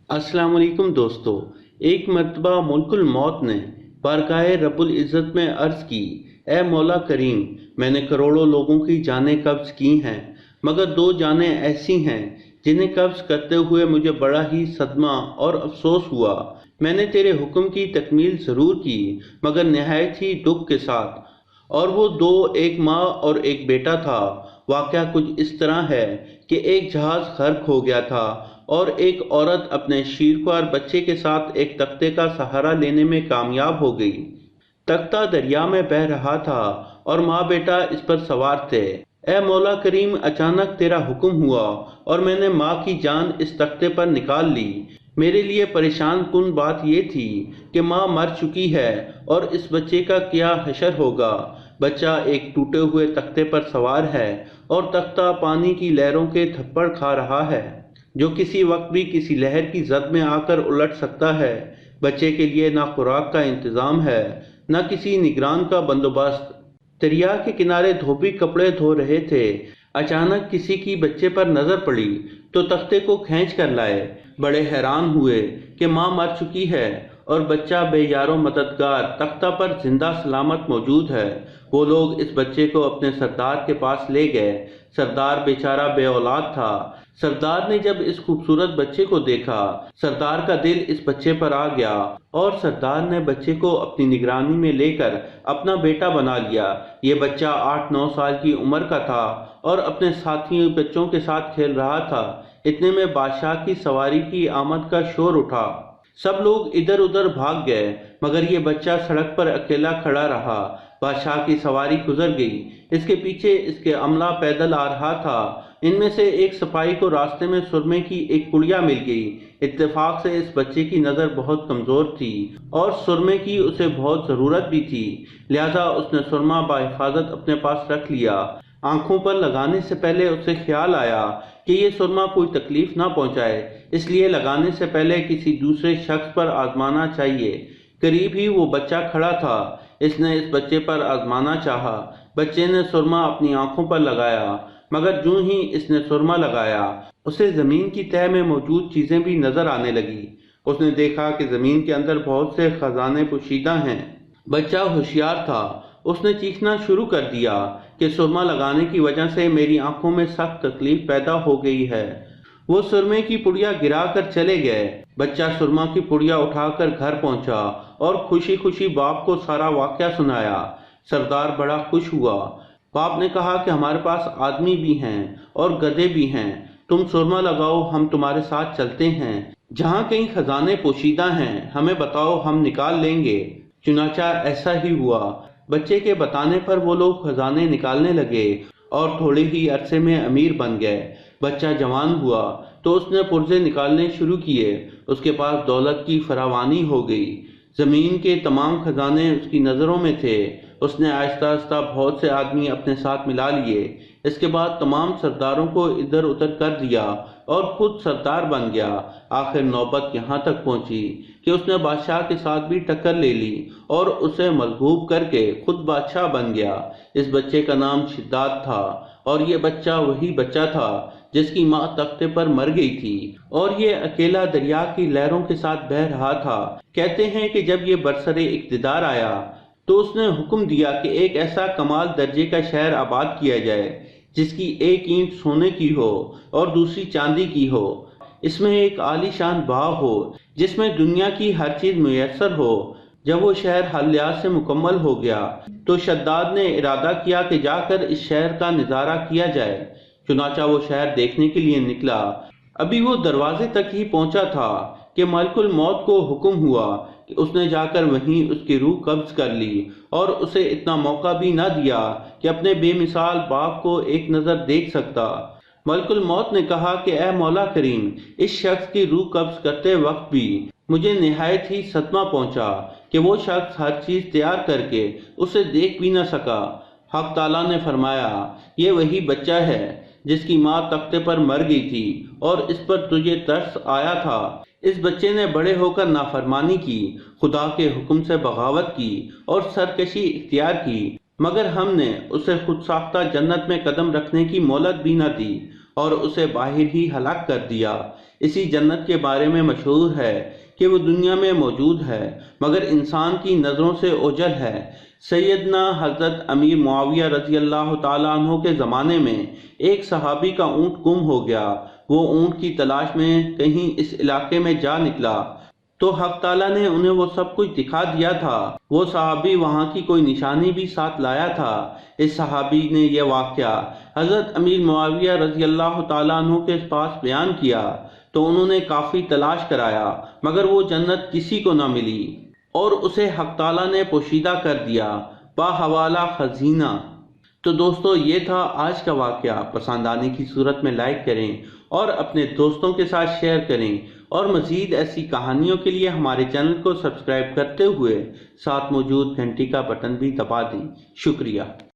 अस्सलाम वालेकुम दोस्तों। एक मर्तबा मुल्कुल मौत ने बारगाह रब्बुल इज़्ज़त में अर्ज़ की, ए मौला करीम, मैंने करोड़ों लोगों की जानें कब्ज़ की हैं, मगर दो जानें ऐसी हैं जिन्हें कब्ज़ करते हुए मुझे बड़ा ही सदमा और अफसोस हुआ। मैंने तेरे हुक्म की तकमील ज़रूर की, मगर निहायत ही दुख के साथ। और वो दो, एक माँ और एक बेटा था। वाक़या कुछ इस तरह है कि एक जहाज़ गर्क हो गया था और एक औरत अपने शीरख्वार बच्चे के साथ एक तख्ते का सहारा लेने में कामयाब हो गई। तख्ता दरिया में बह रहा था और माँ बेटा इस पर सवार थे। ए मौला करीम, अचानक तेरा हुक्म हुआ और मैंने माँ की जान इस तख्ते पर निकाल ली। मेरे लिए परेशान कुन बात यह थी कि माँ मर चुकी है और इस बच्चे का क्या हशर होगा। बच्चा एक टूटे हुए तख्ते पर सवार है और तख्ता पानी की लहरों के थप्पड़ खा रहा है, जो किसी वक्त भी किसी लहर की जद में आकर उलट सकता है। बच्चे के लिए ना खुराक का इंतजाम है, न किसी निगरान का बंदोबस्त। दरिया के किनारे धोबी कपड़े धो रहे थे। अचानक किसी की बच्चे पर नजर पड़ी तो तख्ते को खींच कर लाए। बड़े हैरान हुए कि माँ मर चुकी है और बच्चा बेयारो मददगार तख्ता पर जिंदा सलामत मौजूद है। वो लोग इस बच्चे को अपने सरदार के पास ले गए। सरदार बेचारा बे औलाद था। सरदार ने जब इस खूबसूरत बच्चे को देखा, सरदार का दिल इस बच्चे पर आ गया और सरदार ने बच्चे को अपनी निगरानी में लेकर अपना बेटा बना लिया। ये बच्चा 8-9 साल की उम्र का था और अपने साथी बच्चों के साथ खेल रहा था। इतने में बादशाह की सवारी की आमद का शोर उठा। सब लोग इधर उधर भाग गए, मगर ये बच्चा सड़क पर अकेला खड़ा रहा। बादशाह की सवारी गुजर गई। इसके पीछे इसके अमला पैदल आ रहा था। इनमें से एक सिपाही को रास्ते में सुरमे की एक पुड़िया मिल गई। इत्तेफाक से इस बच्चे की नज़र बहुत कमज़ोर थी और सुरमे की उसे बहुत ज़रूरत भी थी, लिहाजा उसने सुरमा बाहिफाजत अपने पास रख लिया। आंखों पर लगाने से पहले उसे ख्याल आया कि ये सुरमा कोई तकलीफ ना पहुंचाए, इसलिए लगाने से पहले किसी दूसरे शख्स पर आजमाना चाहिए। करीब ही वो बच्चा खड़ा था। इसने इस बच्चे पर आजमाना चाहा। बच्चे ने सुरमा अपनी आंखों पर लगाया, मगर जूं ही इसने सुरमा लगाया, उसे जमीन की तह में मौजूद चीजें भी नजर आने लगी। उसने देखा कि जमीन के अंदर बहुत से खजाने पोशीदा हैं। बच्चा होशियार था। उसने चीखना शुरू कर दिया कि सुरमा लगाने की वजह से मेरी आंखों में सख्त तकलीफ पैदा हो गई है। वो सुरमे की पुड़िया गिरा कर चले गए। बच्चा सुरमा की पुड़िया उठाकर घर पहुंचा और खुशी खुशी बाप को सारा वाकया सुनाया। सरदार बड़ा खुश हुआ। बाप ने कहा कि हमारे पास आदमी भी हैं और गधे भी हैं। तुम सुरमा लगाओ, हम तुम्हारे साथ चलते हैं। जहाँ कहीं खजाने पोशीदा हैं हमें बताओ, हम निकाल लेंगे। चुनाचा ऐसा ही हुआ। बच्चे के बताने पर वो लोग खजाने निकालने लगे और थोड़े ही अरसे में अमीर बन गए। बच्चा जवान हुआ तो उसने पुर्जे निकालने शुरू किए। उसके पास दौलत की फरावानी हो गई। जमीन के तमाम खजाने उसकी नज़रों में थे। उसने आहिस्ता आहिस्ता बहुत से आदमी अपने साथ मिला लिए। इसके बाद तमाम सरदारों को इधर उधर कर दिया और खुद सरदार बन गया। आखिर नौबत यहाँ तक पहुंची कि उसने बादशाह के साथ भी टक्कर ले ली और उसे मजबूब करके खुद बादशाह बन गया। इस बच्चे का नाम शिद्दात था और ये बच्चा वही बच्चा था जिसकी माँ तख्ते पर मर गई थी और ये अकेला दरिया की लहरों के साथ बह रहा था। कहते हैं कि जब ये बरसरे इक़्तिदार आया तो उसने हुक्म दिया कि एक ऐसा कमाल दर्जे का शहर आबाद किया जाए जिसकी एक ईंट सोने की हो और दूसरी चांदी की हो। इसमें एक आलीशान बाग हो जिसमें दुनिया की हर चीज मुयस्सर हो। जब वो शहर हर लिहाज से मुकम्मल हो गया तो शद्दाद ने इरादा किया कि जाकर इस शहर का नज़ारा किया जाए। चुनाचा वो शहर देखने के लिए निकला। अभी वो दरवाजे तक ही पहुंचा था कि मलकुल मौत को हुक्म हुआ कि उसने जाकर वहीं उसकी रूह कब्ज कर ली और उसे इतना मौका भी न दिया कि अपने बेमिसाल बाप को एक नज़र देख सकता। मलकुल मौत ने कहा कि ए मौला करीम, इस शख्स की रूह कब्ज करते वक्त भी मुझे निहायत ही सदमा पहुंचा कि वो शख्स हर चीज तैयार करके उसे देख भी न सका। हक ताला ने फरमाया, ये वही बच्चा है जिसकी माँ तख्ते पर मर गई थी और इस पर तुझे तरस आया था। इस बच्चे ने बड़े होकर नाफरमानी की, खुदा के हुक्म से बगावत की और सरकशी इख्तियार की, मगर हमने उसे खुद साख्ता जन्नत में कदम रखने की मोहलत भी न दी और उसे बाहर ही हलाक कर दिया। اسی جنت کے بارے میں مشہور ہے کہ وہ دنیا میں موجود ہے مگر انسان کی نظروں سے اوجھل ہے۔ سیدنا حضرت امیر معاویہ رضی اللہ تعالیٰ عنہ کے زمانے میں ایک صحابی کا اونٹ گم ہو گیا۔ وہ اونٹ کی تلاش میں کہیں اس علاقے میں جا نکلا تو حق تعالیٰ نے انہیں وہ سب کچھ دکھا دیا تھا۔ وہ صحابی وہاں کی کوئی نشانی بھی ساتھ لایا تھا۔ اس صحابی نے یہ واقعہ حضرت امیر معاویہ رضی اللہ تعالیٰ عنہ کے پاس بیان کیا تو انہوں نے کافی تلاش کرایا مگر وہ جنت کسی کو نہ ملی اور اسے حق تعالیٰ نے پوشیدہ کر دیا باحوالہ خزینہ۔ تو دوستو یہ تھا آج کا واقعہ۔ پسند آنے کی صورت میں لائک کریں اور اپنے دوستوں کے ساتھ شیئر کریں، اور مزید ایسی کہانیوں کے لیے ہمارے چینل کو سبسکرائب کرتے ہوئے ساتھ موجود گھنٹی کا بٹن بھی دبا دیں۔ شکریہ۔